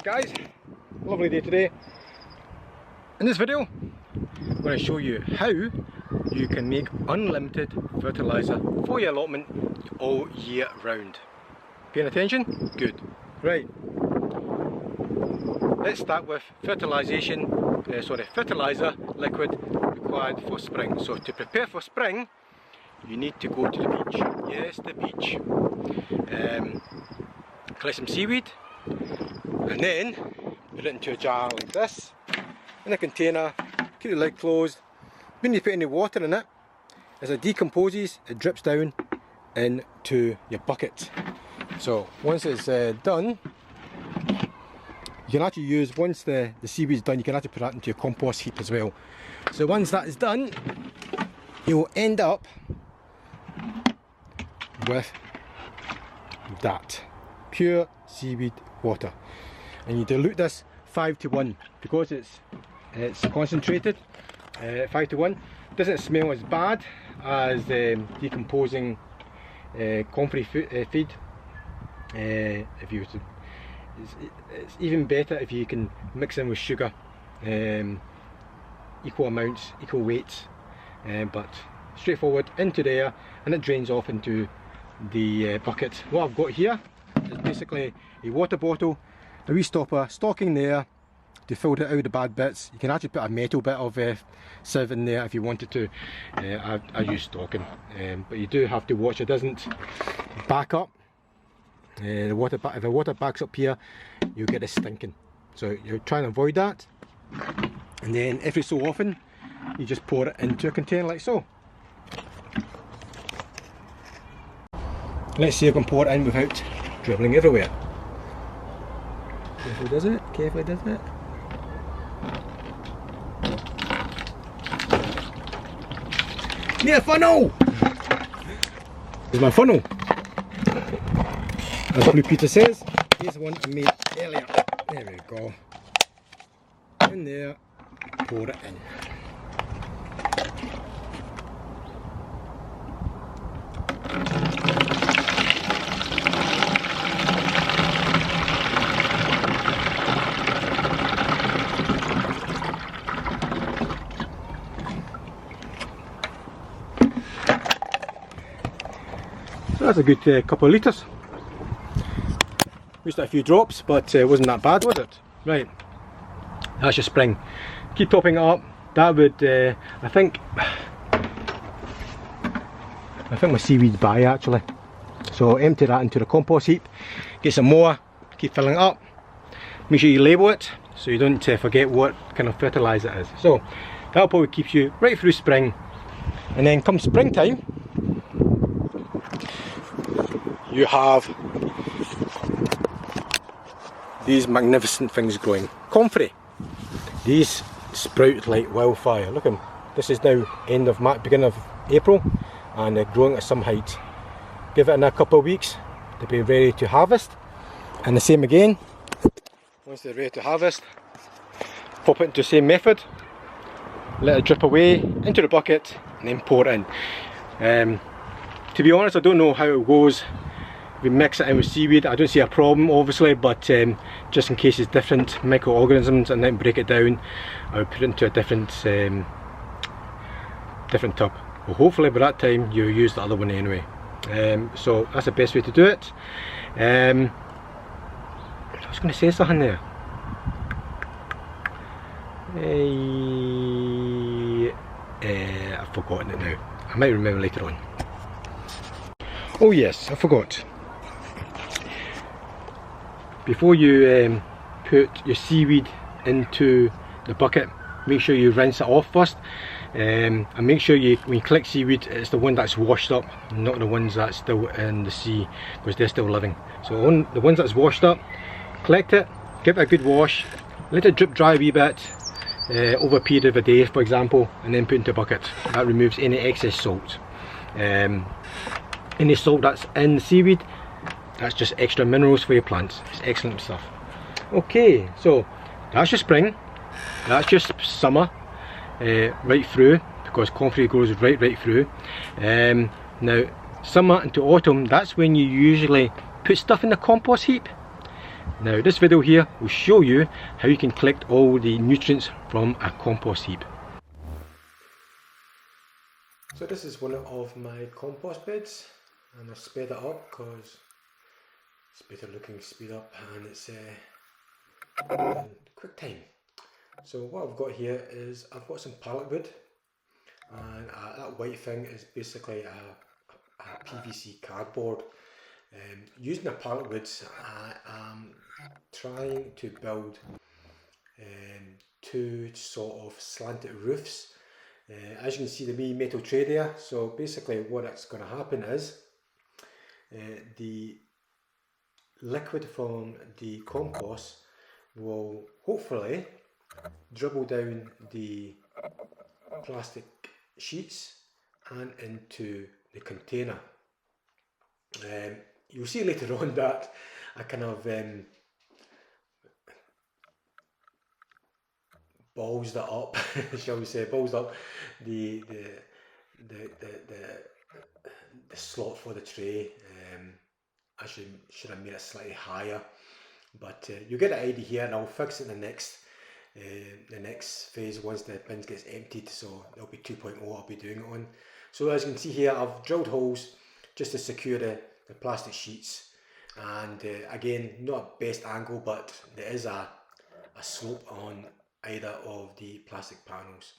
guys, lovely day today. In this video I'm going to show you how you can make unlimited fertiliser for your allotment all year round. Paying attention? Good. Right, let's start with fertilisation, fertiliser liquid required for spring. So to prepare for spring you need to go to the beach. Yes, the beach. Collect some seaweed and then put it into a jar like this, in a container, keep the lid closed. When you put any water in it, as it decomposes, it drips down into your bucket. So once it's done, you can actually use, once the seaweed's done, you can actually put that into your compost heap as well. So once that is done, you will end up with that pure seaweed water, and you dilute this 5:1 because it's concentrated. 5:1 doesn't smell as bad as decomposing comfrey feed. If you were to, it's even better if you can mix in with sugar, equal amounts, equal weights, but straightforward into there, and it drains off into the bucket. What I've got here is basically a water bottle, a wee stocking there to filter out the bad bits. You can actually put a metal bit of sieve in there if you wanted to. I use stocking, but you do have to watch it doesn't back up. If the water backs up here, you'll get it stinking. So you're trying to avoid that. And then every so often, you just pour it into a container like so. Let's see if I can pour it in without dribbling everywhere. Carefully does it, carefully does it. Need a funnel! Here's my funnel. As Blue Peter says, here's the one I made earlier. There we go. In there, pour it in. That's a good couple of litres. Used a few drops, but it wasn't that bad, was it? Right, that's your spring. Keep topping it up. That would, I think my seaweed's by actually. So empty that into the compost heap. Get some more. Keep filling it up. Make sure you label it so you don't forget what kind of fertiliser it is. So that'll probably keep you right through spring. And then come springtime, you have these magnificent things growing. Comfrey. These sprout like wildfire. Look at them. This is now end of March, beginning of April, and they're growing at some height. Give it in a couple of weeks to be ready to harvest. And the same again. Once they're ready to harvest, pop it into the same method. Let it drip away into the bucket and then pour it in. To be honest, I don't know how it goes. We mix it in with seaweed. I don't see a problem obviously, but just in case it's different microorganisms and then break it down, I would put it into a different tub. Well, hopefully by that time you'll use the other one anyway. So that's the best way to do it. I was going to say something there. I've forgotten it now. I might remember later on. Oh yes, I forgot. Before you put your seaweed into the bucket, make sure you rinse it off first, and make sure when you collect seaweed, it's the one that's washed up, not the ones that's still in the sea, because they're still living. So the ones that's washed up, collect it, give it a good wash, let it drip dry a wee bit over a period of a day, for example, and then put into a bucket. That removes any excess salt. Any salt that's in the seaweed, that's just extra minerals for your plants. It's excellent stuff. Okay, so that's your spring, that's just summer, right through, because comfrey grows right through. Now summer into autumn, that's when you usually put stuff in the compost heap. Now this video here will show you how you can collect all the nutrients from a compost heap. So this is one of my compost beds, and I sped it up because it's better looking speed up, and it's quick time. So what I've got here is I've got some pallet wood, and that white thing is basically a PVC cardboard. Using the pallet woods, I am trying to build two sort of slanted roofs. As you can see, the wee metal tray there. So basically what it's going to happen is the liquid from the compost will hopefully dribble down the plastic sheets and into the container. You'll see later on that I kind of balls that up, shall we say, balls up the slot for the tray. I should have made it slightly higher, but you get the idea here, and I'll fix it in the next phase once the bins gets emptied. So there'll be 2.0 I'll be doing it on. So as you can see here, I've drilled holes just to secure the plastic sheets, and again, not best angle, but there is a slope on either of the plastic panels,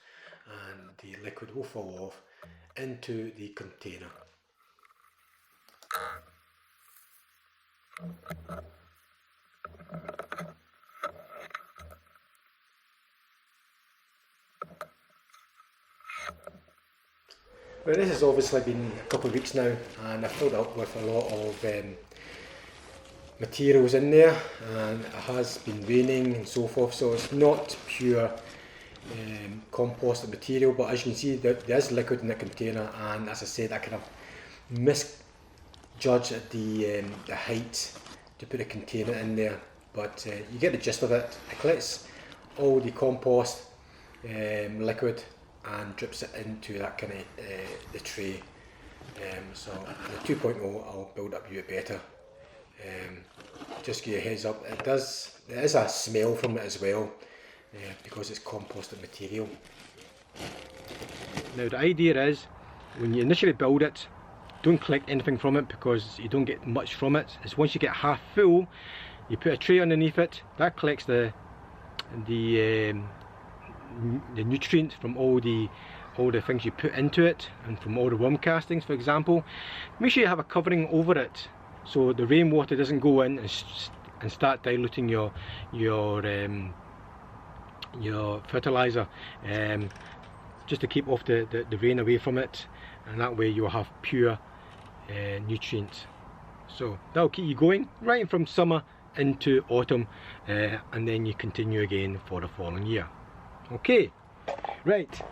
and the liquid will fall off into the container. Well, this has obviously been a couple of weeks now, and I've filled up with a lot of materials in there, and it has been raining and so forth, so it's not pure composted material, but as you can see there is liquid in the container, and as I said, I kind of misjudged the height to put a container in there, but you get the gist of it. It collects all the compost liquid and drips it into that kind of the tray. So the 2.0 I'll build up a bit better. Just give you a heads up, there is a smell from it as well, because it's composted material. Now the idea is, when you initially build it, don't collect anything from it because you don't get much from it. It's once you get half full, you put a tray underneath it, that collects the nutrients from all the things you put into it, and from all the worm castings, for example. Make sure you have a covering over it so the rainwater doesn't go in and start diluting your fertilizer, just to keep off the rain away from it, and that way you'll have pure nutrients. So that'll keep you going right from summer into autumn, and then you continue again for the following year. Okay, right,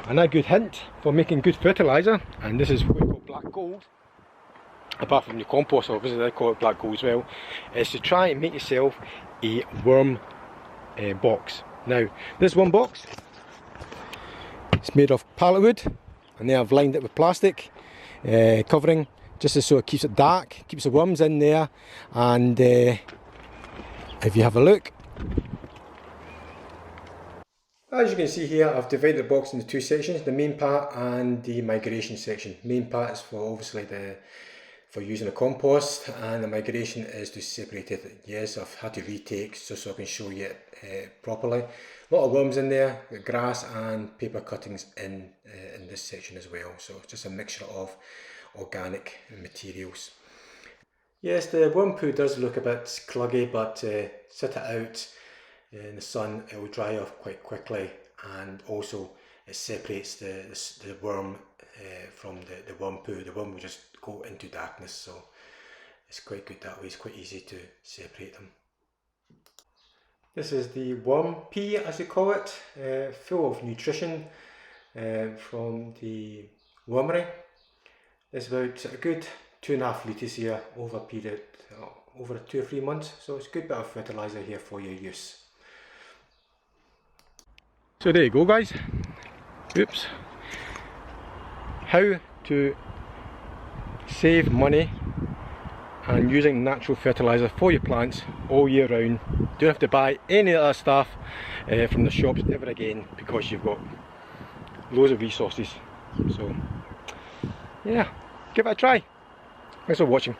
another good hint for making good fertilizer, and this is what we call black gold, apart from the compost obviously they call it black gold as well, is to try and make yourself a worm box. Now this one box, it's made of pallet wood, and then I've lined it with plastic covering, just so it keeps it dark, keeps the worms in there, and if you have a look, as you can see here, I've divided the box into two sections, the main part and the migration section. Main part is for obviously for using a compost, and the migration is to separate it. Yes, I've had to retake so I can show you it properly. A lot of worms in there, grass and paper cuttings in this section as well. So just a mixture of organic materials. Yes, the worm poo does look a bit cluggy, but sit it out in the sun, it will dry off quite quickly, and also it separates the worm from the worm poo. The worm will just go into darkness, so it's quite good that way. It's quite easy to separate them. This is the worm pea, as we call it, full of nutrition from the wormery. It's about a good 2.5 litres here over a period, over 2 or 3 months, so it's a good bit of fertiliser here for your use. So there you go guys, oops, how to save money and using natural fertiliser for your plants all year round. Don't have to buy any other stuff from the shops ever again, because you've got loads of resources. So yeah, give it a try. Thanks for watching.